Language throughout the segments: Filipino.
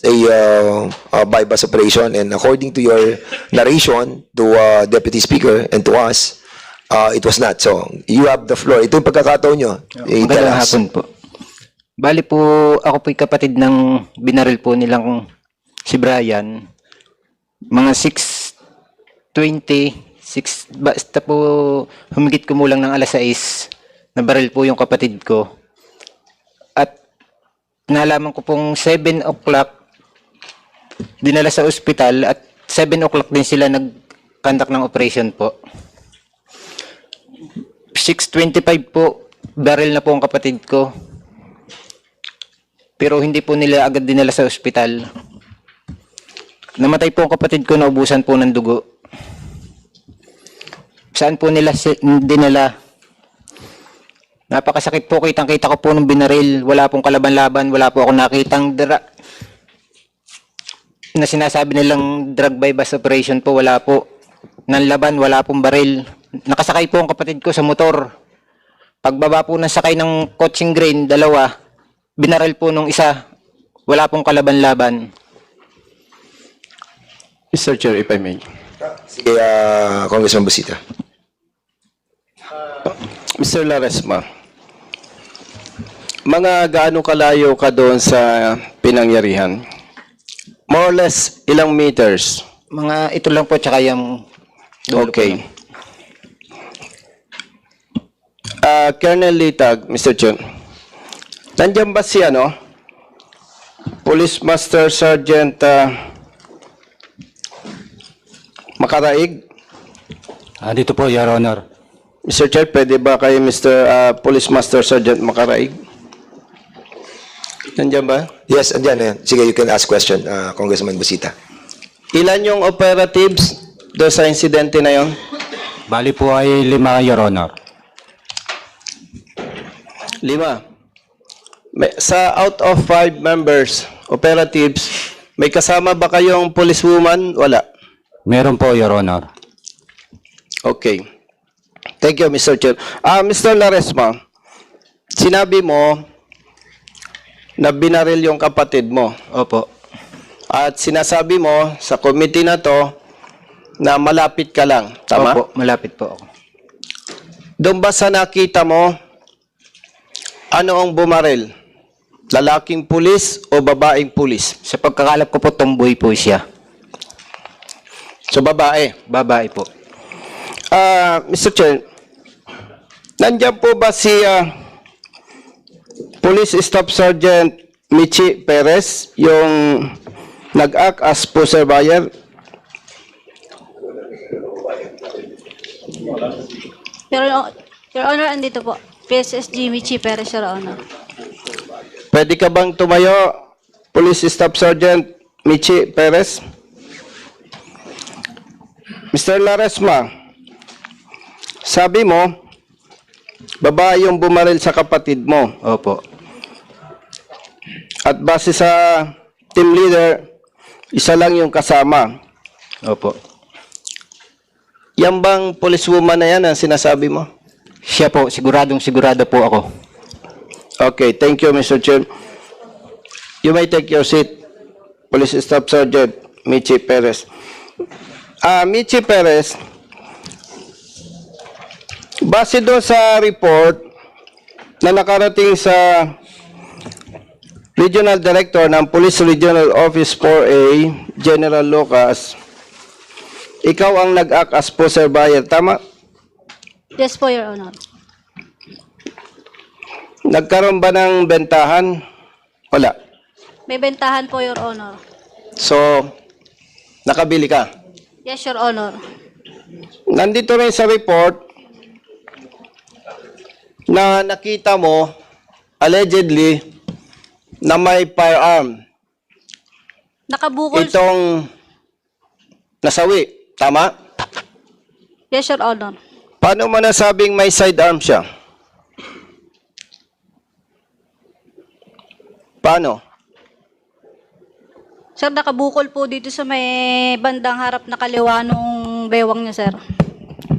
a bypass operation, and according to your narration to Deputy Speaker and to us, it was not. So, you have the floor. Ito yung pagkakataon nyo. Magandang hapon po. Bali po, ako po'y kapatid ng binaril po nilang si Brian. Mga 6:20, basta po humigit kumulang ng alas 6, nabaril po yung kapatid ko. At nalaman ko pong 7 o'clock, dinala sa ospital at 7 o'clock din sila nag-conduct ng operation po. 6:25 po, baril na po ang kapatid ko. Pero hindi po nila agad dinala sa ospital. Namatay po ang kapatid ko, naubusan po ng dugo. Saan po nila dinala? Napakasakit po, kitang-kita ko po nung binaril. Wala pong kalaban-laban, wala po ako nakitang na sinasabi nilang drug bypass operation po, wala po. Nanlaban, wala pong baril. Nakasakay po ang kapatid ko sa motor. Pagbaba po ng sakay ng coaching green, dalawa, binaril po nung isa, wala pong kalaban-laban. Mr. Chair, if I may. Sige, Congressman Busita. Mr. Laresma, mga gaano kalayo ka doon sa pinangyarihan? More or less, ilang meters? Mga ito lang po, tsaka yung dulo po Okay. lang. Colonel Litag, Mr. Chair, nandiyan ba si Police Master Sergeant Makaraig? Dito po, Your Honor. Mr. Chair, pwede ba kay Mr. Police Master Sergeant Makaraig? Nandiyan ba? Yes, andyan. Sige, you can ask question, Congressman Busita. Ilan yung operatives doon sa insidente na yon? Bali po ay 5, Your Honor. 5. Sa out of 5 members, operatives, may kasama ba kayong policewoman? Wala. Meron po, Your Honor. Okay. Thank you, Mr. Chair. Mr. Laresma, sinabi mo na binaril yung kapatid mo. Opo. At sinasabi mo sa committee na to na malapit ka lang. Tama? Opo, malapit po ako. Doon ba sa nakita mo, ano ang bumaril? Lalaking pulis o babaeng pulis? Sa pagkakalap ko po, tomboy po siya. So, babae. Babae po. Mr. Chair, nandiyan po ba si Police Staff Sergeant Michi Perez, yung nag-act as poster buyer? Your Honor, andito po. PSSG Michi Perez, Your Honor. Pwede ka bang tumayo, Police Staff Sergeant Michi Perez? Mr. Laresma, sabi mo, babae yung bumaril sa kapatid mo. Opo. At base sa team leader, isa lang yung kasama. Opo. Yan bang policewoman na yan ang sinasabi mo? Siya po, sigurado po ako. Okay, thank you, Mr. Chair. You may take your seat, Police Staff Sergeant Michi Perez. Michi Perez, base doon sa report na nakarating sa Regional Director ng Police Regional Office 4A, General Lucas, ikaw ang nag-act as poster buyer, tama? Yes po, Your Honor. Nagkaroon ba ng bentahan? Wala. May bentahan po, Your Honor. So, nakabili ka? Yes, Your Honor. Nandito rin sa report na nakita mo, allegedly, na may firearm. Nakabukol. Itong nasawi, tama? Yes, Your Honor. Paano mo nasabing may sidearm siya? Paano? Sir, nakabukol po dito sa may bandang harap na kaliwa nung bewang niya, sir.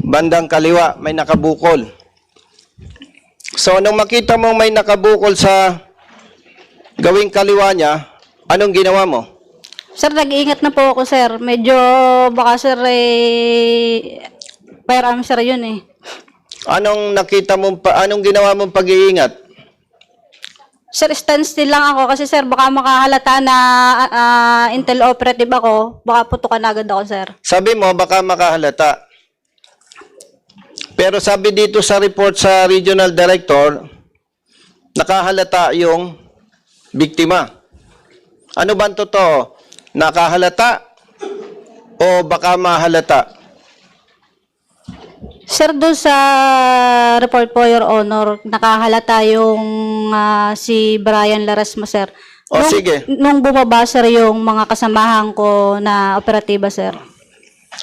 Bandang kaliwa, may nakabukol. So, nung makita mong may nakabukol sa gawing kaliwa niya, Anong ginawa mo? Sir, nag-iingat na po ako, sir. Medyo baka, sir, firearm, sir, yun eh. Anong nakita mo, anong ginawa mong pag-iingat? Sir, standstill lang ako kasi, sir, baka makahalata na intel operative ako. Baka putukan agad ako, sir. Sabi mo, baka makahalata. Pero sabi dito sa report sa regional director, nakahalata yung biktima. Ano ba ang totoo? Nakahalata o baka mahalata? Sir, doon sa report po, Your Honor, nakahalata yung si Brian Laresma, sir. O, sige. Nung bumaba, sir, yung mga kasamahan ko na operatiba, sir.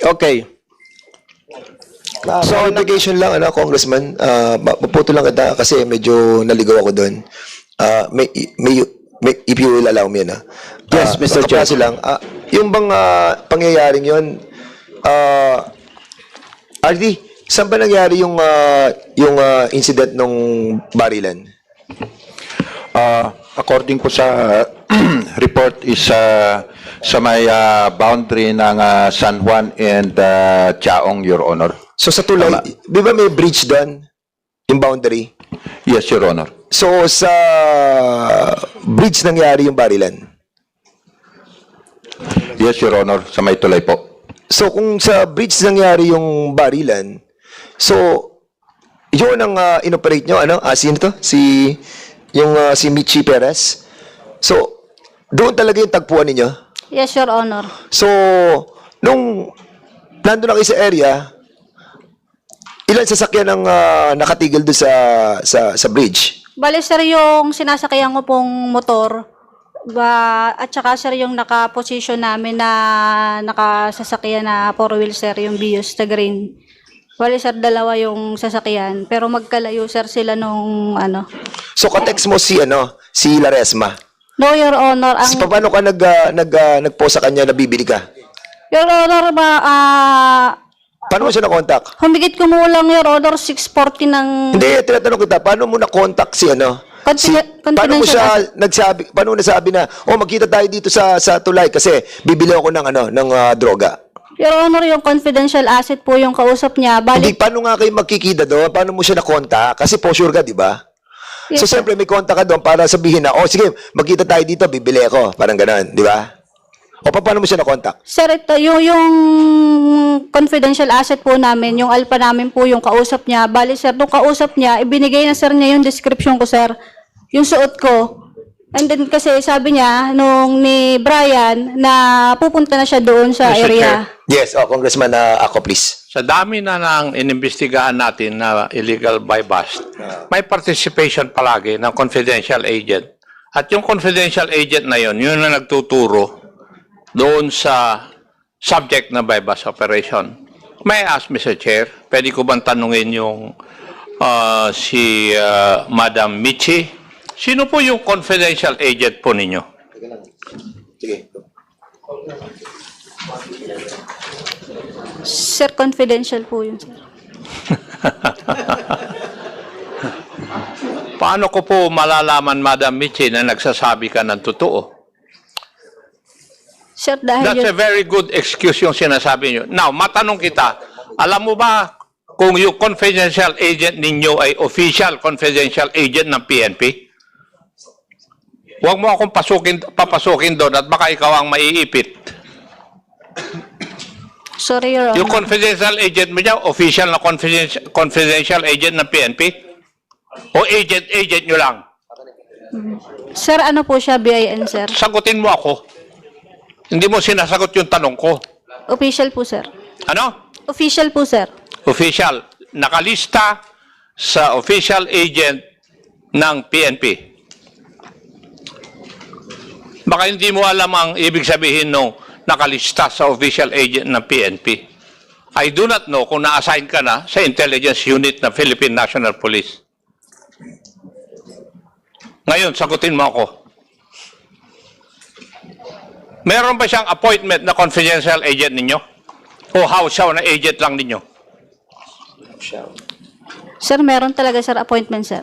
Okay. So, clarification lang, Congressman. Maputo lang kita kasi medyo naligaw ako doon. If you will allow me, Yes, Mr. Chair. Kaso lang, yung bang pangyayaring yun, RD, saan ba nangyari yung incident nung barilan? According po sa report is sa may boundary ng San Juan and Chaong, Your Honor. So sa tulay, di ba may bridge doon? Yung boundary? Yes, Your Honor. So sa bridge nangyari yung barilan? Yes, Your Honor. Sa may tulay po. So kung sa bridge nangyari yung barilan, so yun ang inoperate nyo, sino to? Si Michi Perez. So doon talaga yung tagpuan ninyo? Yes, Your Honor. So nung nandun na kayo sa area, ilan sasakyan ang nakatigil doon sa bridge? Bale, sir, yung sinasakyan ko pong motor, at saka, sir, yung naka-position namin na nakasasakyan na 4-wheel, sir, yung Vios na green. Bale, sir, dalawa yung sasakyan. Pero magkalayo, sir, sila nung So ka-text mo si Laresma. No, Your Honor, ang... Paano ka nagpost sa kanya na bibili ka? Your Honor, Paano mo siya na-contact? humigit kumulang, Your Honor, 640 ng... Hindi, tinatanong kita, paano mo na-contact si paano mo siya paano mo nasabi na, magkita tayo dito sa tulay kasi bibili ako ng droga. Your Honor, yung confidential asset po yung kausap niya. Hindi, Balik, paano nga kayo magkikita doon? Paano mo siya na-contact? Kasi po sure ka, di ba? Yes, So, sir. siyempre, may contact ka doon para sabihin na, sige, magkita tayo dito, bibili ako. Parang gano'n, di ba? O, paano mo siya na-contact? Sir, ito, yung confidential asset po namin, yung alpha namin po yung kausap niya. Bali, sir, nung kausap niya, ibinigay na, sir, niya yung description ko, sir. Yung suot ko. And then kasi sabi niya, nung ni Brian, na pupunta na siya doon sa Mr. area. Yes, Congressman, ako, please. Sa dami na nang inimbestigahan natin na illegal buy bust, may participation palagi ng confidential agent. At yung confidential agent na yun na nagtuturo doon sa subject na buy bust operation. May I ask, Mr. Chair, pwede ko bang tanungin yung si Madam Michi? Sino po yung confidential agent po ninyo? Sige. Sir, confidential po yun, sir. Paano ko po malalaman, Madam Michi, na nagsasabi ka ng totoo? Sir, dahil That's a yun, very good excuse yung sinasabi nyo. Now, matanong kita, alam mo ba kung yung confidential agent ninyo ay official confidential agent ng PNP? Huwag mo akong papasukin doon at baka ikaw ang maiipit. sorry, Your Yung Honor. confidential agent mo niya, official na confidential agent ng PNP? O agent nyo lang? Sir, ano po siya, BIN, sir? Sagutin mo ako. Hindi mo sinasagot yung tanong ko. Official po, sir. Ano? Official po, sir. Official. Nakalista sa official agent ng PNP. Baka hindi mo alam ang ibig sabihin nung nakalista sa official agent ng PNP. I do not know kung na-assign ka na sa intelligence unit ng Philippine National Police. Ngayon, sagutin mo ako. Meron ba siyang appointment na confidential agent ninyo? O house siya na agent lang ninyo? Sir, meron talaga, sir, appointment, sir.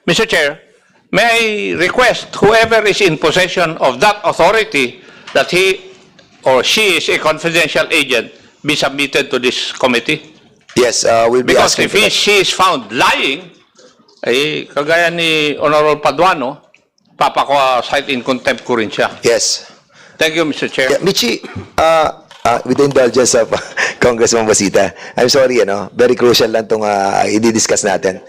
Mr. Chair, may I request whoever is in possession of that authority that he or she is a confidential agent be submitted to this committee? Yes, we'll be Because asking if for that. she is found lying, eh, kagaya ni Honorable Paduano, cite in contempt ko rin siya. Yes. Thank you, Mr. Chair. Yeah, Michi, with the indulgence of Congressman Basita, I'm sorry, very crucial lang itong i-discuss natin.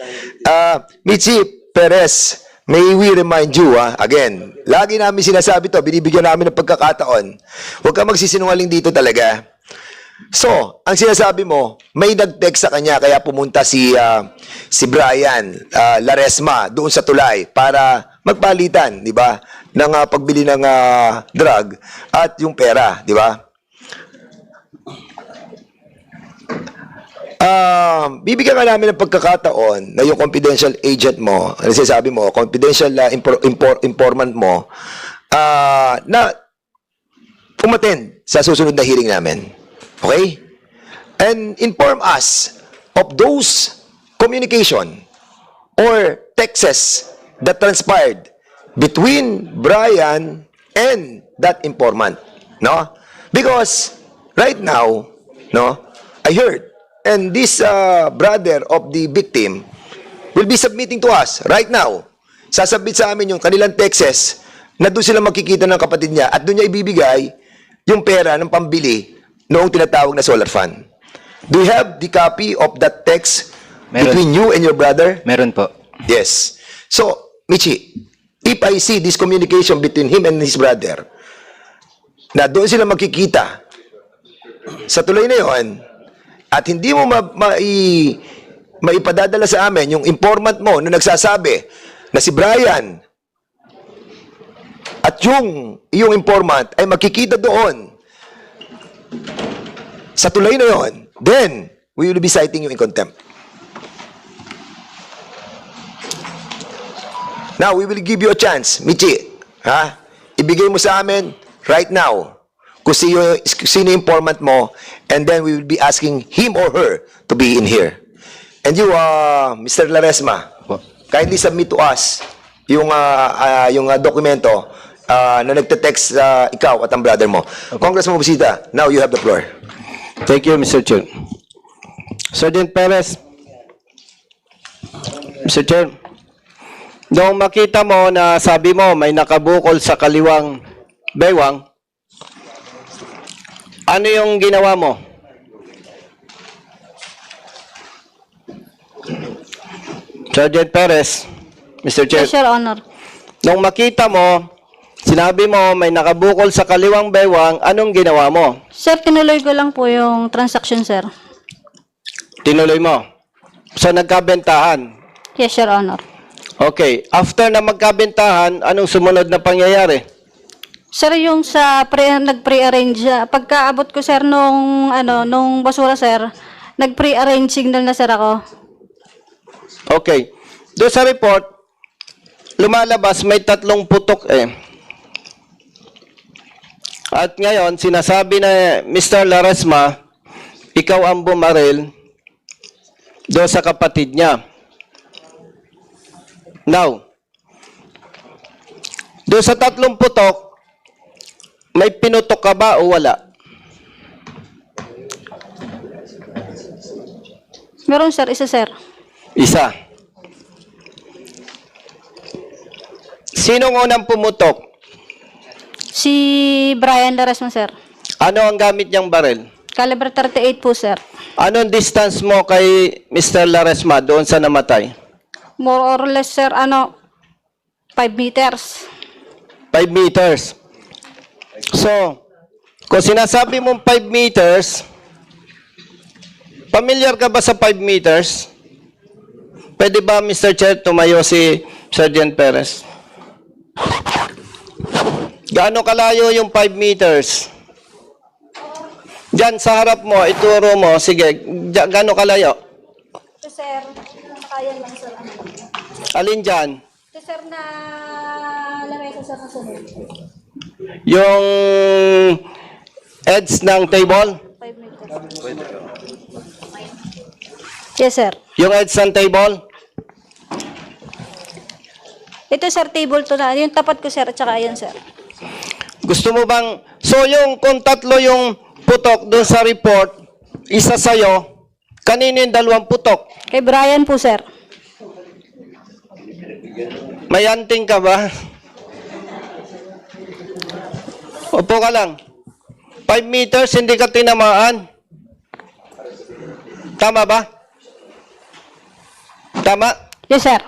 Michi Perez, may we remind you, again, lagi namin sinasabi to, binibigyan namin ng pagkakataon, huwag ka magsisinungaling dito talaga. So, ang sinasabi mo, may nag-text sa kanya, kaya pumunta si Brian Laresma doon sa tulay para magpalitan, di ba, ng pagbili ng drug at yung pera, di ba? Bibigyan ka namin ng pagkakataon na yung confidential agent mo, ano sinasabi mo, confidential informant mo, na umattend sa susunod na hearing namin. Okay? And inform us of those communication or texts that transpired between Brian and that informant. No? Because right now, no, I heard, and this brother of the victim will be submitting to us right now. Sasabit sa amin yung kanilang texts na doon sila makikita ng kapatid niya at doon niya ibibigay yung pera ng pambili noong tinatawag na solar fund. Do you have the copy of that text Meron. between you and your brother? Meron po. Yes. So, Michi, if I see this communication between him and his brother, na doon sila magkikita sa tuloy na yon, at hindi mo maipadadala sa amin yung informant mo na nagsasabi na si Brian at yung informant ay makikita doon sa tulay na yon, then we will be citing you in contempt. Now, we will give you a chance, Michi. Ibigay mo sa amin right now kung sino informant mo, and then we will be asking him or her to be in here. And you, Mr. Laresma, kindly submit to us yung dokumento na nagte-text ikaw at ang brother mo. Congressman Busita, now you have the floor. Thank you, Mr. Chair. Sergeant Perez, Mr. Chair, noong makita mo na sabi mo may nakabukol sa kaliwang bewang, ano yung ginawa mo? Sergeant Perez, Mr. Chair, Yes, Your Honor. noong makita mo, sinabi mo may nakabukol sa kaliwang bewang, anong ginawa mo? Sir, tinuloy ko lang po yung transaction, sir. Tinuloy mo. So nagkabentahan. Yes, Your Honor. Okay. After na magkabentahan, anong sumunod na pangyayari? Sir, yung sa nag-pre-arrange, pagkaabot ko, sir, nung basura, sir, nag-pre-arrange signal na, sir, ako. Okay. Doon sa report, lumalabas may 3 putok eh. At ngayon, sinasabi na Mr. Laresma, ikaw ang bumaril doon sa kapatid niya. Now, doon sa 3 putok, may pinutok ka ba o wala? Meron, sir, isa, sir. Isa. Sinong unang pumutok? Si Brian Laresma, sir. Ano ang gamit niyang baril? Caliber 38 po, sir. Anong distance mo kay Mr. Laresma doon sa namatay? More or less, sir, 5 meters. 5 meters. So, kung sinasabi mong 5 meters, familiar ka ba sa 5 meters? Pwede ba, Mr. Chair, tumayo si Sergeant Perez? Gaano kalayo yung 5 meters? Diyan sa harap mo, ituro mo. Sige, gaano kalayo? Ito, sir, kaya lang, sir. Alin dyan? Ito, sir, na lamesa, sir, nasunod. Yung edge ng table? 5 meters. Yes, sir. Yung edge ng table? Ito, sir, table to na. Yung tapat ko, sir, at saka yun, sir. Gusto mo bang, so yung kung tatlo yung putok doon sa report, isa sa'yo, kanino yung dalawang putok? Kay Brian po, sir. May anting ka ba? Upo ka lang. 5 meters, hindi ka tinamaan. Tama ba? Tama? Yes, sir.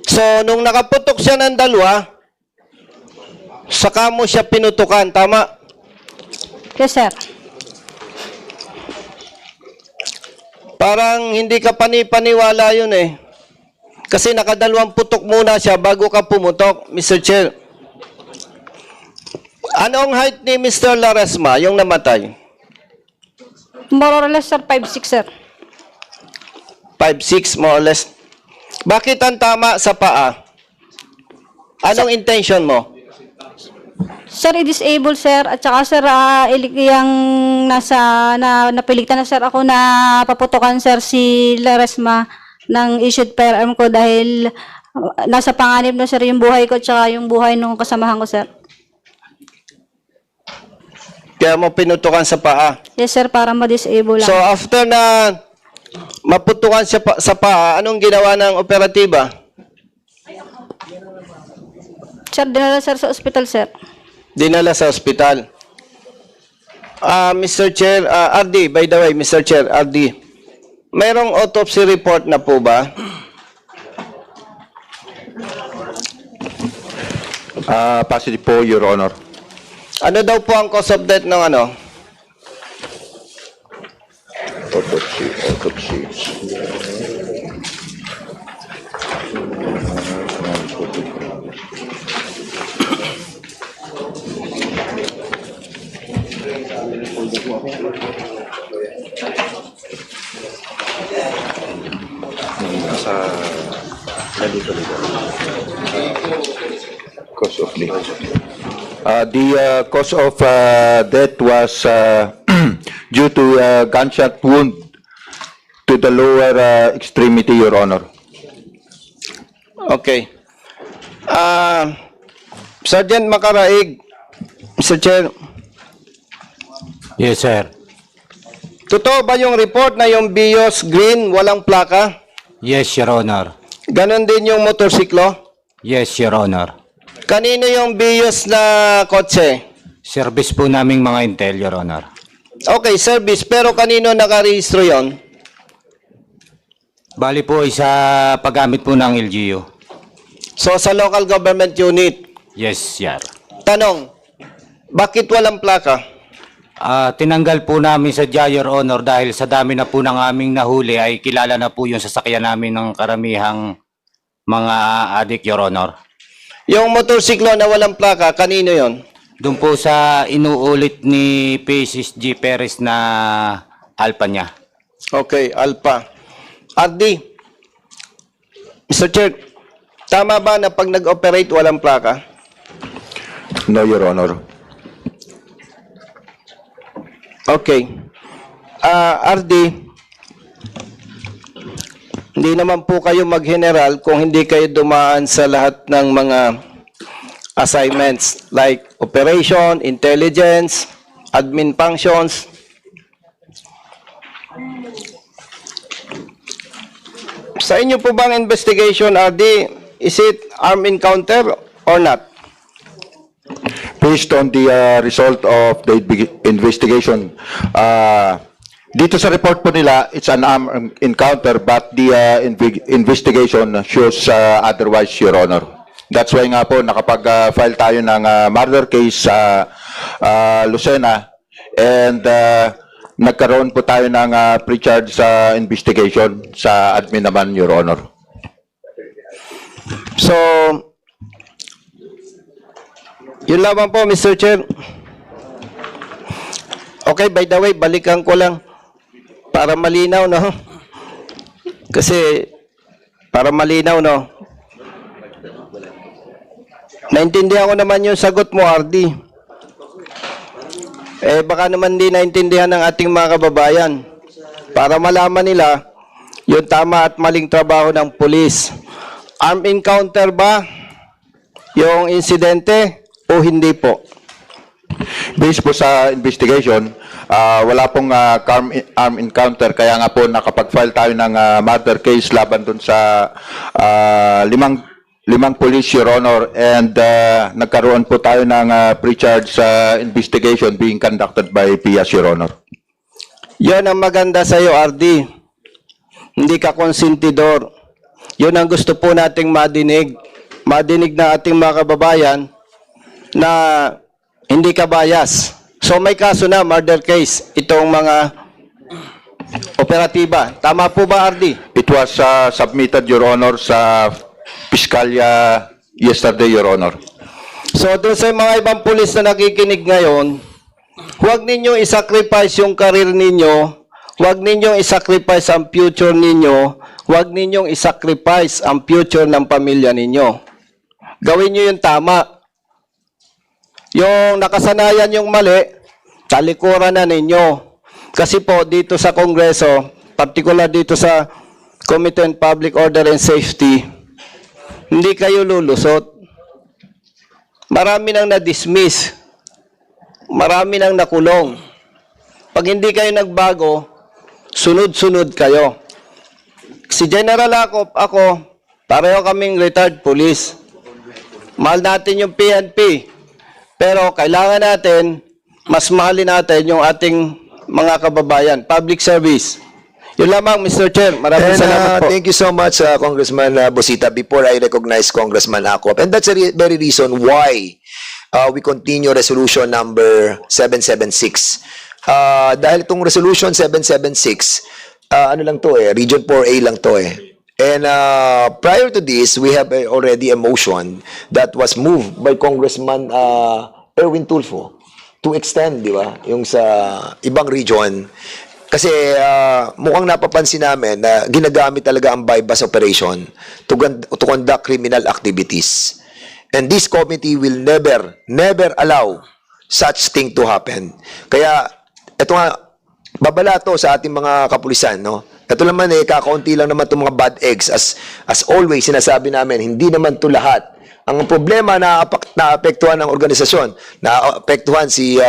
So, nung nakaputok siya ng dalawa, saka mo siya pinutukan. Tama? Yes, sir. Parang hindi ka panipaniwala yun eh. Kasi nakadalawang putok muna siya bago ka pumutok, Mr. Chair. Anong height ni Mr. Laresma, yung namatay? More or less, sir, 5'6", sir. 5'6", more or less. Bakit ang tama sa paa? Anong intention mo? Sir, i-disable, sir. At saka, sir, yung napilitan na, sir, ako na paputukan, sir, si Laresma ng issued firearm ko dahil nasa panganib na, sir, yung buhay ko at saka yung buhay ng kasamahan ko, sir. Kaya mo pinutukan sa paa. Yes, sir, para ma-disable lang. So after na maputukan siya sa paa, anong ginawa ng operatiba? Sir, dinala, sir, sa ospital, sir. Dinala sa ospital. Mr. Chair, RD, by the way, Mr. Chair, RD, mayroong autopsy report na po ba? Positive po, Your Honor. Ano daw po ang cause of death ng ano? Autopsy. Cause of death. The cause of death was due to gunshot wound to the lower extremity, Your Honor. Okay. Sergeant Makaraig, Mr. Chair, Yes, sir. totoo ba yung report na yung Vios green walang plaka? Yes, Your Honor. Ganon din yung motorsiklo? Yes, Your Honor. Kanino yung Vios na kotse? Service po naming mga intel, Your Honor. Okay, service, pero kanino nakarehistro yon? Bali po isa paggamit po ng LGU. So, sa local government unit. Yes, sir. Tanong, bakit walang plaka? Tinanggal po namin sa Your Honor dahil sa dami na po ng aming nahuli ay kilala na po yung sasakyan namin ng karamihang mga adik, Your Honor. Yung motorsiklo na walang plaka, kanino yon? Doon po sa inuulit ni Paces G. Perez na alpa niya. Okay, Alpha. RD, Mr. Chair, tama ba na pag nag-operate walang plaka? No, Your Honor. Okay. RD, hindi naman po kayo mag-general kung hindi kayo dumaan sa lahat ng mga assignments like operation, intelligence, admin functions. Sa inyo po bang investigation, RD, is it armed encounter or not? Based on the result of the investigation, dito sa report po nila, it's an armed encounter, but the investigation shows otherwise, Your Honor. That's why nga po, nakapag-file tayo ng murder case sa Lucena, and nagkaroon po tayo ng pre-charge investigation sa admin naman, Your Honor. So, yun lamang po, Mr. Chair. Okay, by the way, balikan ko lang para malinaw, no? Kasi, para malinaw, no? Naintindihan ko naman yung sagot mo, RD. Baka naman di naintindihan ng ating mga kababayan. Para malaman nila yung tama at maling trabaho ng pulis. armed encounter ba yung insidente o hindi po? Based po sa investigation, wala pong armed encounter, kaya nga po nakapag-file tayo ng murder case laban dun sa limang police, Your Honor, and nagkaroon po tayo ng pre-charge investigation being conducted by PIAS, Your Honor. Yan ang maganda sa iyo, RD. Hindi ka konsentidor. Yun ang gusto po nating madinig. Madinig na ating mga kababayan na hindi ka bias. So may kaso na, murder case, itong mga operatiba. Tama po ba, RD? It was submitted, Your Honor, sa Piskalya yesterday, Your Honor. So doon sa mga ibang pulis na nakikinig ngayon, huwag ninyong isacrifice yung karir ninyo, huwag ninyong isacrifice ang future ninyo, huwag ninyong isacrifice ang future ng pamilya ninyo. Gawin nyo yung tama. Yung nakasanayan yung mali, talikuran na ninyo. Kasi po dito sa Kongreso, particular dito sa Committee on Public Order and Safety, hindi kayo lulusot. Marami nang na-dismiss. Marami nang nakulong. Pag hindi kayo nagbago, sunod-sunod kayo. Si General ako, pareho kaming retired police. Mahal natin yung PNP. Pero kailangan natin, mas mahalin natin yung ating mga kababayan. Public service. Yun lamang, Mr. Chair. Maraming salamat po. Thank you so much, Congressman Busita. Before I recognize Congressman Acop, and that's the very reason why we continue resolution number 776. Dahil itong resolution 776, ano lang to Region 4A lang to And prior to this, we have already a motion that was moved by Congressman Erwin Tulfo to extend, di ba, yung sa ibang region. Kasi mukhang napapansin namin na ginagamit talaga ang bypass operation to conduct criminal activities. And this committee will never allow such thing to happen. Kaya, ito nga, babala to sa ating mga kapulisan, no? Ito naman kakaunti lang naman itong mga bad eggs. As always, sinasabi namin, hindi naman to lahat. Ang problema na naapektuhan ng organisasyon, naapektuhan si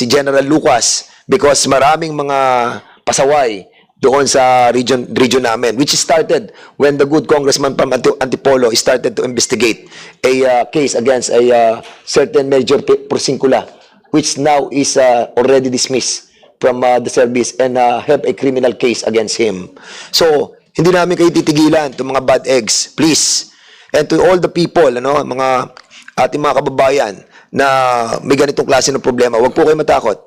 General Lucas because maraming mga pasaway doon sa region namin, which started when the good congressman from Antipolo started to investigate a case against a certain Major Porcincula, which now is already dismissed from the service and have a criminal case against him. So, hindi namin kayo titigilan itong mga bad eggs. Please. And to all the people, mga ating mga kababayan na may ganitong klase ng problema, huwag po kayo matakot.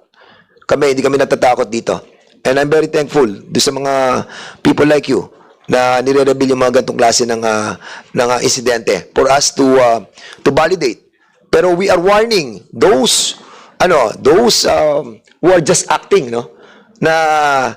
Hindi kami natatakot dito. And I'm very thankful do sa mga people like you na nire-reveal yung mga ganitong klase ng insidente for us to validate. Pero we are warning those who are just acting, na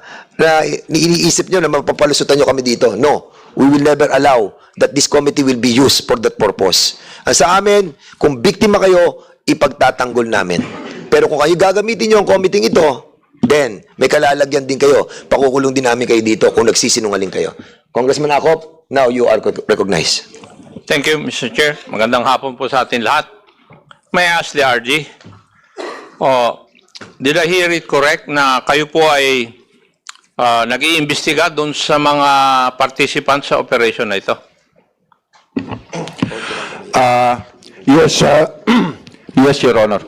iniisip nyo na mapapalusutan nyo kami dito. No, we will never allow that this committee will be used for that purpose. Ang sa amin, kung biktima kayo, ipagtatanggol namin. Pero kung kayo gagamitin nyo ang committee ito, then may kalalagyan din kayo. Pakukulong din namin kayo dito kung nagsisinungaling kayo. Congressman Acop, now you are recognized. Thank you, Mr. Chair. Magandang hapon po sa atin lahat. May I ask the RG? Did I hear it correct na kayo po ay nag-iimbestiga doon sa mga participants sa operation na ito? Yes, yes, Your Honor.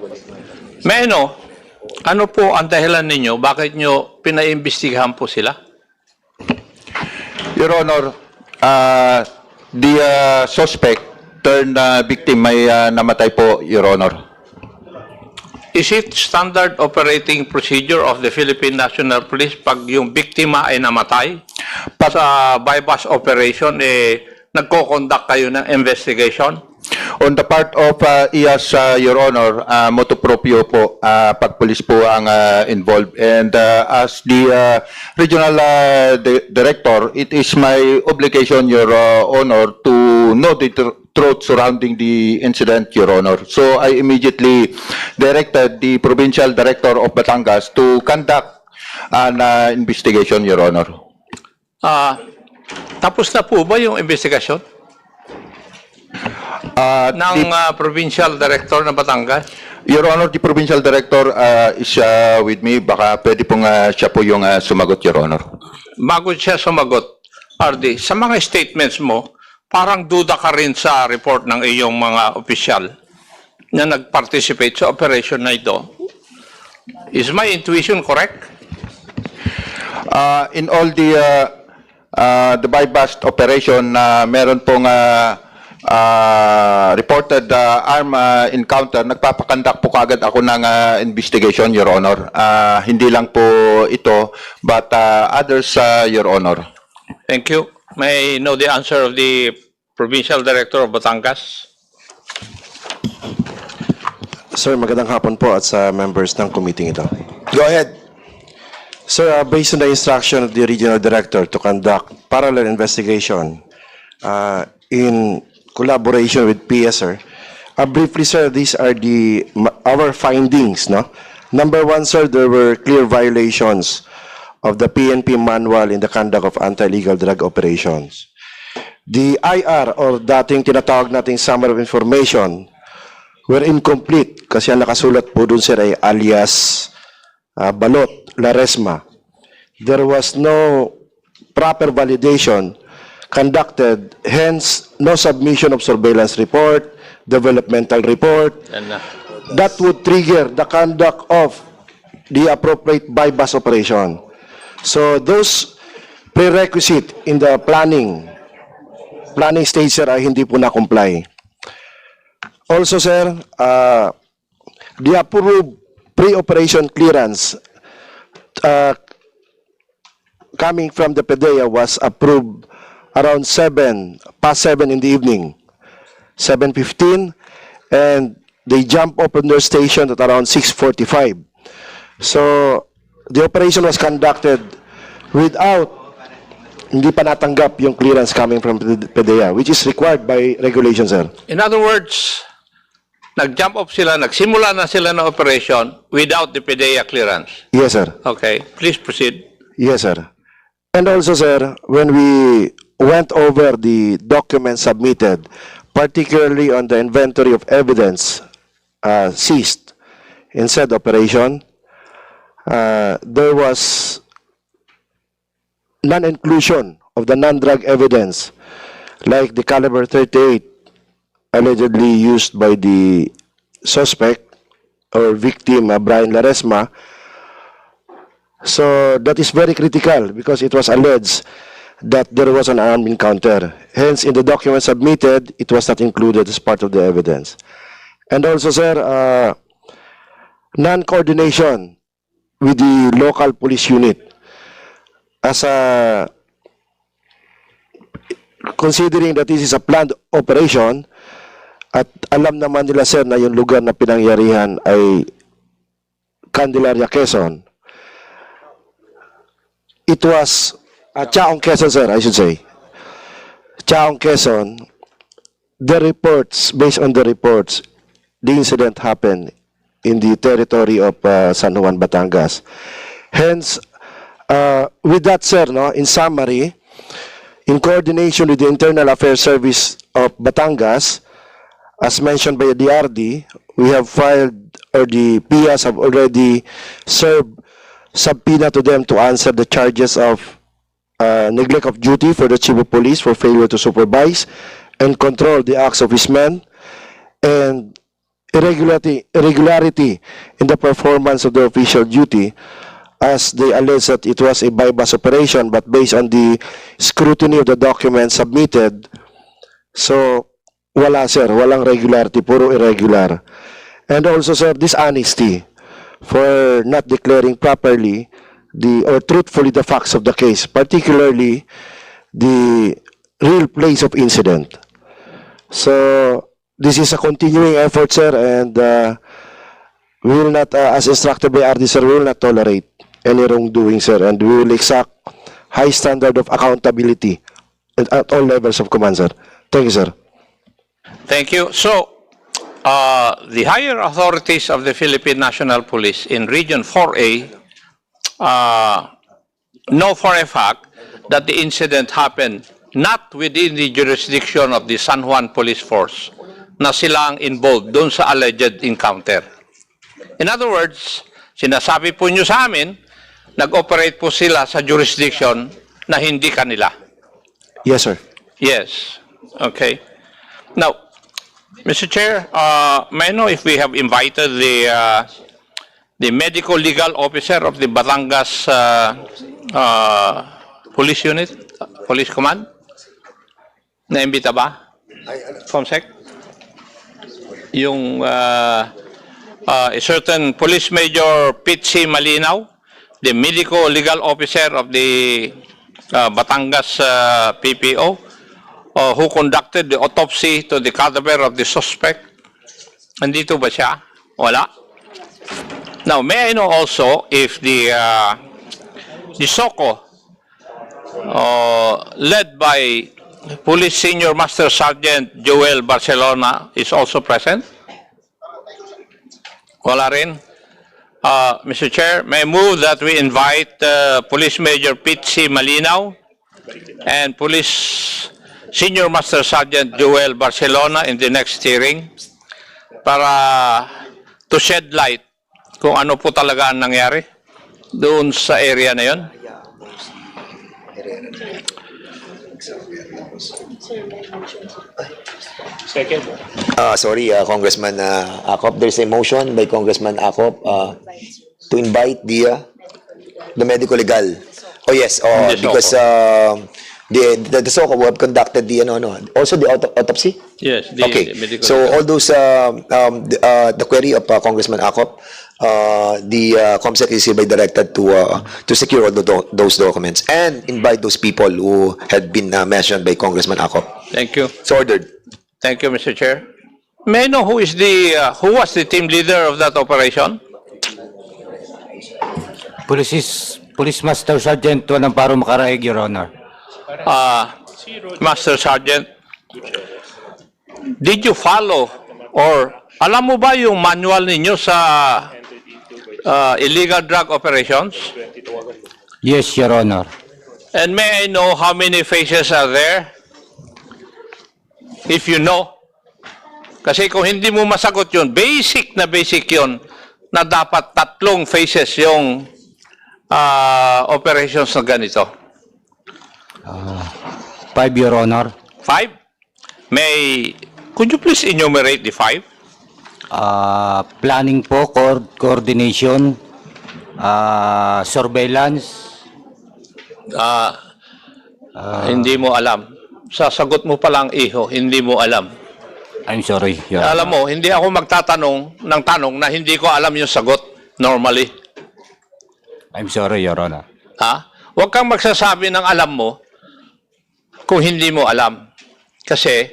May ano po ang dahilan ninyo? Bakit nyo pinaimbestigahan po sila? Your Honor, the suspect turned victim may namatay po, Your Honor. Is it standard operating procedure of the Philippine National Police pag yung biktima ay namatay? Sa bypass operation, nagko-conduct kayo ng investigation? On the part of IAS, Your Honor, motu proprio po, pag police po ang involved. And as the regional director, it is my obligation, Your Honor, to know the truth surrounding the incident, Your Honor. So I immediately directed the provincial director of Batangas to conduct an investigation, Your Honor. Tapos na po ba yung investigation? ng Provincial Director ng Batangas? Your Honor, the Provincial Director is with me. Baka pwede pong siya po yung sumagot, Your Honor. Bago siya sumagot, RD, sa mga statements mo, parang duda ka rin sa report ng iyong mga opisyal na nag-participate sa operation na ito. Is my intuition correct? In all the buy-bust operation, meron pong reported arm encounter, nagpapakandak po kagad ako ng investigation, Your Honor. Hindi lang po ito, but others, Your Honor. Thank you. May I know the answer of the Provincial Director of Batangas? Sir, magandang hapon po at sa members ng committee ito. Go ahead. Sir, based on the instruction of the regional director to conduct parallel investigation in collaboration with PS, sir, briefly, sir, these are our findings, no? Number one, sir, there were clear violations of the PNP manual in the conduct of anti-illegal drug operations. The IR, or dating tinatawag nating summary of information, were incomplete kasi ang nakasulat po dun, sir, ay alias Balot, Laresma. There was no proper validation conducted, hence no submission of surveillance report, developmental report. That would trigger the conduct of the appropriate buy-bust operation. So those prerequisite in the planning stage, sir, ay hindi po na-comply. Also, sir, the approved pre-operation clearance coming from the PDEA was approved around past 7 in the evening, 7:15, and they jump up on their station at around 6:45. So, the operation was conducted without, hindi pa natanggap yung clearance coming from PDEA, which is required by regulation, sir. In other words, nag-jump off sila, nagsimula na sila ng operation without the PDEA clearance. Yes, sir. Okay, please proceed. Yes, sir. And also, sir, when we went over the documents submitted, particularly on the inventory of evidence seized in said operation, there was non-inclusion of the non-drug evidence, like the caliber 38 allegedly used by the suspect or victim, Brian Laresma. So that is very critical because it was alleged that there was an armed encounter. Hence, in the document submitted, it was not included as part of the evidence. And also, sir, non-coordination with the local police unit. As considering that this is a planned operation, at alam naman nila, sir, na yung lugar na pinangyarihan ay Candelaria, Quezon. It was Chaong, Quezon, sir, I should say. Chaong, Quezon. The reports, based on the reports, the incident happened in the territory of San Juan, Batangas. Hence, with that, sir, no, in summary, in coordination with the Internal Affairs Service of Batangas, as mentioned by the DRD, we have filed, or the PIAs have already served subpoena to them to answer the charges of neglect of duty for the Chief of Police for failure to supervise and control the acts of his men, and irregularity in the performance of the official duty, as they allege that it was a buy-bust operation, but based on the scrutiny of the documents submitted, so wala, sir, walang regularity, puro irregular. And also, sir, dishonesty for not declaring properly or truthfully the facts of the case, particularly the real place of incident. So this is a continuing effort, sir, and we will not, as instructed by RD, sir, we will not tolerate any wrongdoing, sir, and we will exact high standard of accountability at all levels of command, sir. Thank you, sir. Thank you. So, the higher authorities of the Philippine National Police in Region 4A know for a fact that the incident happened not within the jurisdiction of the San Juan Police Force, na sila ang involved doon sa alleged encounter. In other words, sinasabi po nyo sa amin, nag-operate po sila sa jurisdiction na hindi kanila. Yes, sir. Yes. Okay. Now, Mr. Chair, may I know if we have invited the medical legal officer of the Batangas Police Unit, Police Command? Naimbita ba? Comsec? Yung a certain Police Major Pete C. Malinaw, the medical legal officer of the Batangas PPO, who conducted the autopsy to the cadaver of the suspect. Nandito ba siya? Wala. Now, may I know also if the SOCO, led by Police Senior Master Sergeant Joel Barcelona, is also present? Wala rin. Mr. Chair, may I move that we invite Police Major Pete C. Malinaw and Police Senior Master Sergeant Joel Barcelona in the next hearing para to shed light kung ano po talaga ang nangyari doon sa area na yon. Sorry, Congressman Acop. There's a motion by Congressman Acop to invite the medical legal. Oh yes, The SOCO. because the SOCO have conducted the also the autopsy. Yes, Okay, the medical so legal. all those the query of Congressman Acop, the COMSEC is hereby directed to secure all those documents and invite those people who had been mentioned by Congressman Acop. Thank you. It's ordered. Thank you, Mr. Chair. May I know who is who was the team leader of that operation? Police Master Sergeant Juan Amparo Macaraig, Your Honor. Master Sergeant, did you follow or alam mo ba yung manual ninyo sa illegal drug operations? Yes, Your Honor. And may I know how many phases are there? If you know. Kasi kung hindi mo masagot yun, basic yun, na dapat 3 phases yung operations na ganito. 5, Your Honor. 5? Could you please enumerate the 5? Planning po, coordination, surveillance. Hindi mo alam. Sasagot mo palang iho, hindi mo alam. I'm sorry, Your Honor. Alam mo, hindi ako magtatanong ng tanong na hindi ko alam yung sagot normally. I'm sorry, Your Honor. Ha? Huwag kang magsasabi ng alam mo kung hindi mo alam. Kasi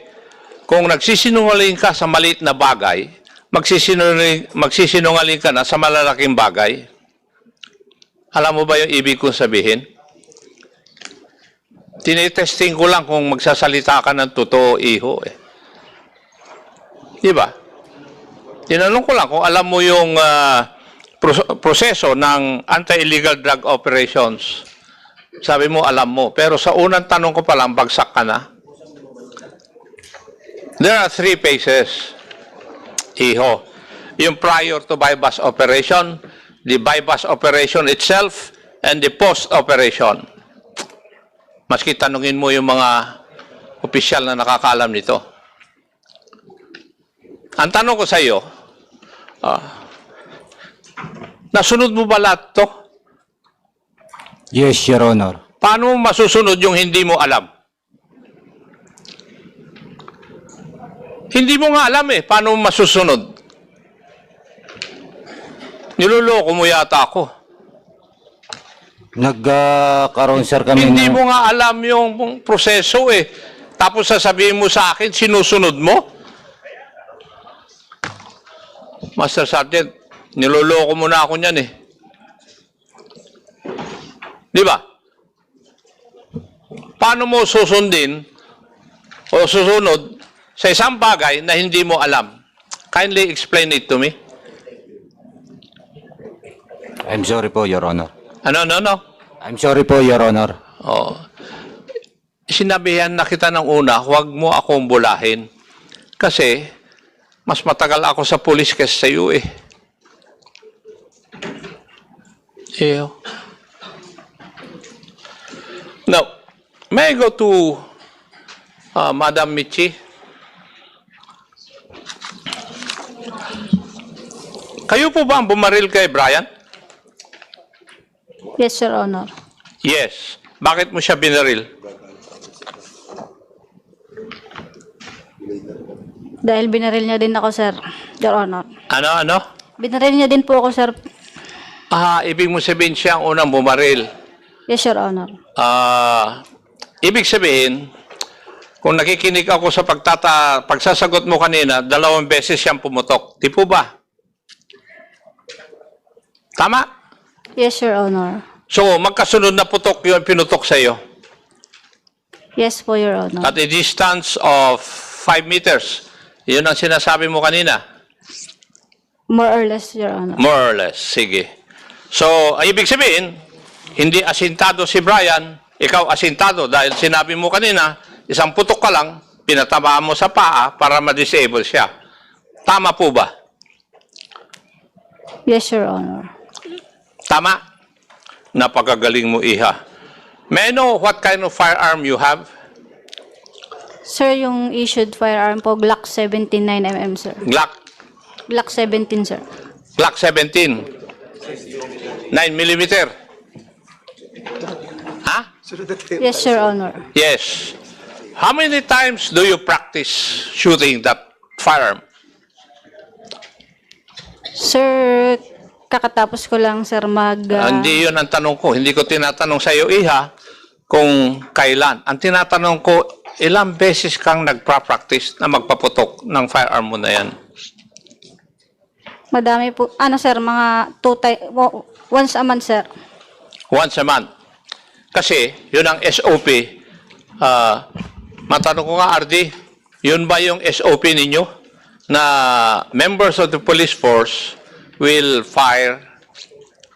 kung nagsisinungaling ka sa maliit na bagay, magsisinungaling ka na sa malalaking bagay. Alam mo ba yung ibig kong sabihin? Tinetesting ko lang kung magsasalita ka ng totoo, iho eh. Di ba? Tinanong ko lang kung alam mo yung proseso ng anti-illegal drug operations. Sabi mo, alam mo. Pero sa unang tanong ko pa lang, bagsak ka na. There are 3 phases, iho. Yung prior to bypass operation, the bypass operation itself, and the post-operation. Maski tanungin mo yung mga opisyal na nakakaalam nito. Ang tanong ko sa iyo, nasunod mo ba lahat to? Yes, Your Honor. Paano mo masusunod yung hindi mo alam? Hindi mo nga alam eh. Paano mo masusunod? Niloloko mo yata ako. Nagkaroon, sir, kami Hindi ng- mo nga alam yung proseso eh. Tapos sasabihin mo sa akin, sinusunod mo? Master Sergeant, niloloko mo na ako niyan eh. Di ba? Paano mo susundin o susunod sa isang bagay na hindi mo alam? Kindly explain it to me. I'm sorry po, Your Honor. Ano? I'm sorry po, Your Honor. Oh. Sinabihan na kita ng una, huwag mo akong bulahin. Kasi Mas matagal ako sa police kaysa sa iyo eh. Ew. Now, may I go to Madam Michi? Kayo po ba ang bumaril kay Brian? Yes, Your Honor. Yes. Bakit mo siya binaril? Dahil binaril niya din ako, sir. Your Honor. Ano? Binaril niya din po ako, sir. Ibig mo sabihin siya ang unang bumaril. Yes, Your Honor. Ibig sabihin, kung nakikinig ako sa pagsasagot mo kanina, 2 beses siyang pumutok. Di po ba? Tama? Yes, Your Honor. So, magkasunod na putok yung pinutok sa iyo. Yes po, Your Honor. At a distance of 5 meters. Yun ang sinasabi mo kanina. More or less, Your Honor. More or less. Sige. So, ibig sabihin, hindi asintado si Brian, ikaw asintado dahil sinabi mo kanina, isang putok ka lang, pinatamaan mo sa paa para ma-disable siya. Tama po ba? Yes, Your Honor. Tama? Napakagaling mo, Iha. May I know what kind of firearm you have? Sir, yung issued firearm po, Glock 17 9mm, sir. Glock 17, sir. Glock 17. 9mm. Ha? Yes, Your Honor. Yes. How many times do you practice shooting that firearm? Sir, kakatapos ko lang, sir, Hindi yun ang tanong ko. Hindi ko tinatanong sa iyo, Iha, kung kailan. Ang tinatanong ko, ilang beses kang nagpa-practice na magpaputok ng firearm mo na yan? Madami po. Ano, sir, mga once a month, sir. Once a month. Kasi, yun ang SOP. Matanong ko nga, RD, yun ba yung SOP ninyo? Na members of the police force will fire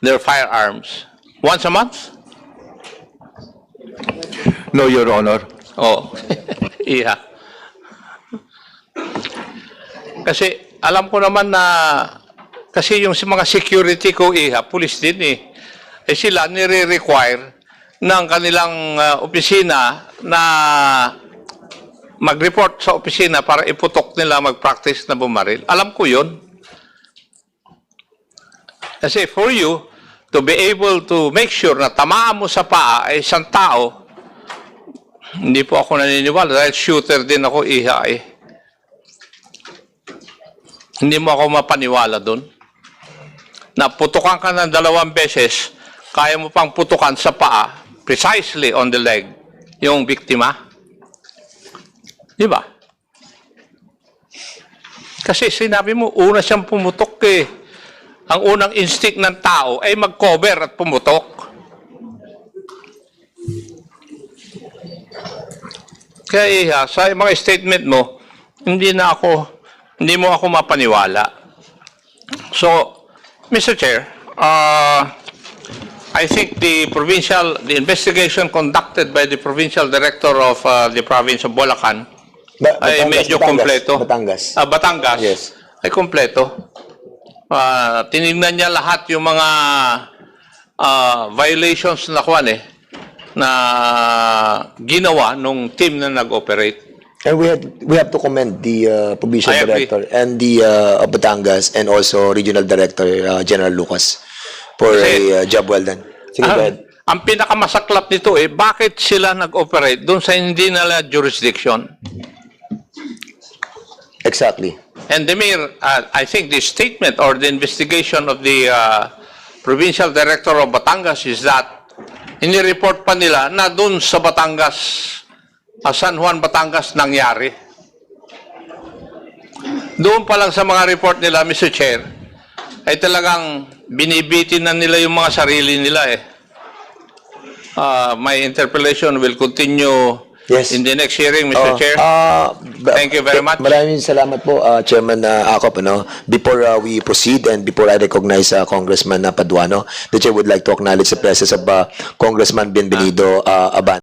their firearms once a month? No, Your Honor. Oh, iya. Kasi alam ko naman na kasi yung mga security ko, police din eh. Eh sila nire-require ng kanilang opisina na mag-report sa opisina para iputok nila mag-practice na bumaril. Alam ko yun. Kasi for you to be able to make sure na tamaan mo sa paa ay isang tao, hindi po ako naniniwala dahil shooter din ako, Iha eh. Hindi mo ako mapaniwala doon. Naputukan ka ng 2 beses, kaya mo pang putukan sa paa, precisely on the leg, yung biktima. Di ba? Kasi sinabi mo, una siyang pumutok eh. Ang unang instinct ng tao ay mag-cover at pumutok. Kaya Iha, sa mga statement mo, hindi mo ako mapaniwala. So, Mr. Chair, I think the investigation conducted by the provincial director of the province of Bulacan ay medyo kompleto. Batangas. Batangas. Yes. Ay kompleto. Tinignan niya lahat yung mga violations na na ginawa nung team na nag-operate. And we have to commend the provincial I agree. director and the Batangas and also regional director General Lucas for a job well done. Sige, go ahead. Ang pinakamasaklap nito bakit sila nag-operate doon sa hindi nila jurisdiction? Exactly. And the mayor, I think the statement or the investigation of the provincial director of Batangas is that inireport pa nila na doon sa Batangas, San Juan, Batangas nangyari. Doon pa lang sa mga report nila, Mr. Chair, ay talagang binibitin na nila yung mga sarili nila eh. My interpellation will continue in the next hearing, Mr. Chair. Thank you very much. Maraming salamat po, Chairman Acop. Before we proceed and before I recognize Congressman Paduano, the Chair would like to acknowledge the presence of Congressman Bienvenido Aban.